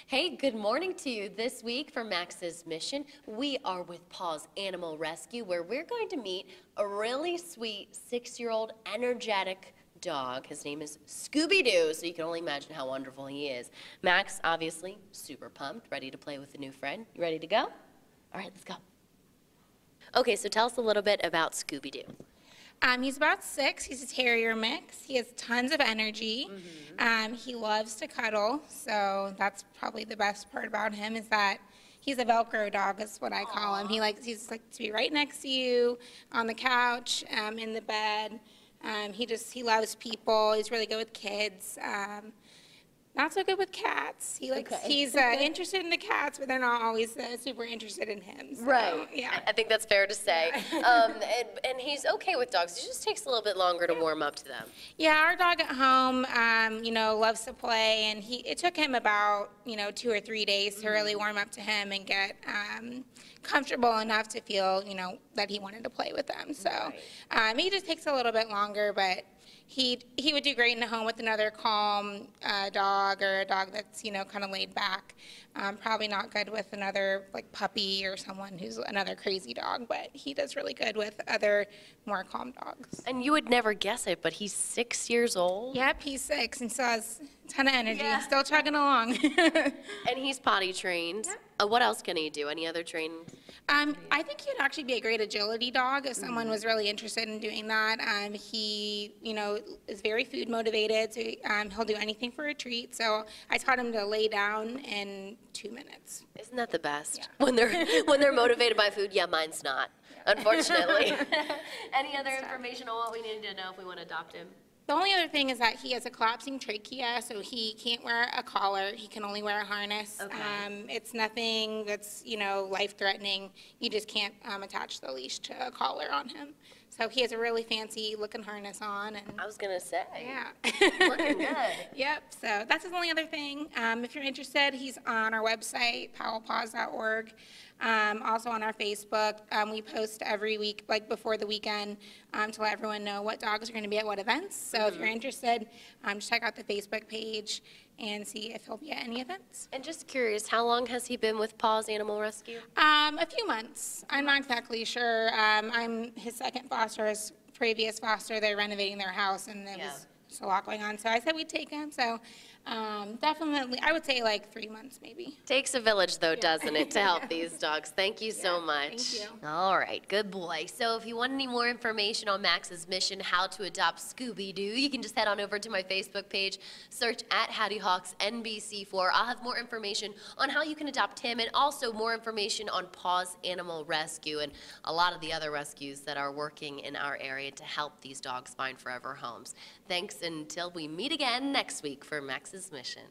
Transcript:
Hey, good morning to you. This week for Max's Mission, we are with Paws Animal Rescue, where we're going to meet a really sweet 6-year-old energetic dog. His name is Scooby Doo, so you can only imagine how wonderful he is. Max, obviously, super pumped, ready to play with a new friend. You ready to go? All right, let's go. Okay, so tell us a little bit about Scooby Doo. He's about 6. He's a Terrier mix. He has tons of energy. He loves to cuddle, so that's probably the best part about him is that he's a Velcro dog, is what I call him. He's like to be right next to you on the couch, in the bed. He loves people. He's really good with kids. Not so good with cats. He's interested in the cats, but they're not always super interested in him. So, Right. Yeah. I think that's fair to say. And he's okay with dogs. It just takes a little bit longer to warm up to them. Yeah, our dog at home, loves to play, and it took him about, 2 or 3 days to really warm up to him and get comfortable enough to feel, that he wanted to play with them. So he just takes a little bit longer, but he would do great in the home with another calm dog or a dog that's, kind of laid back. Probably not good with another, like, puppy or someone who's another crazy dog, but he does really good with other more calm dogs. And you would never guess it, but he's 6 years old? Yep, he's 6 and still has a ton of energy. Yeah. Still chugging along. And he's potty trained. Yep. What else can he do? Any other training? I think he'd actually be a great agility dog if someone was really interested in doing that. He, is very food motivated, so he'll do anything for a treat. So I taught him to lay down in 2 minutes. Isn't that the best? Yeah. When they're motivated by food? Yeah, mine's not, unfortunately. Any other information on what we need to know if we want to adopt him? The only other thing is that he has a collapsing trachea, so he can't wear a collar. He can only wear a harness. Okay. It's nothing that's, life-threatening. You just can't attach the leash to a collar on him. So he has a really fancy-looking harness on. And I was going to say. Yeah. Looking good. Yep. So that's his only other thing. If you're interested, he's on our website, powellpaws.org. Also on our Facebook. We post every week, like before the weekend, to let everyone know what dogs are going to be at what events. So if you're interested, just check out the Facebook page and see if he'll be at any events. And just curious, how long has he been with Paws Animal Rescue? A few months. I'm not exactly sure. I'm his second foster. His previous foster, they're renovating their house, and there was just a lot going on. So I said we'd take him. So definitely, I would say like 3 months maybe. Takes a village, though, doesn't it, to help these dogs? Thank you so much. Thank you. All right, good boy. So if you want any more information on Max's mission, how to adopt Scooby Doo, you can just head on over to my Facebook page, search at Hattie Hawks NBC4. I'll have more information on how you can adopt him and also more information on Paws Animal Rescue and a lot of the other rescues that are working in our area to help these dogs find forever homes. Thanks until we meet again next week for Max's Mission.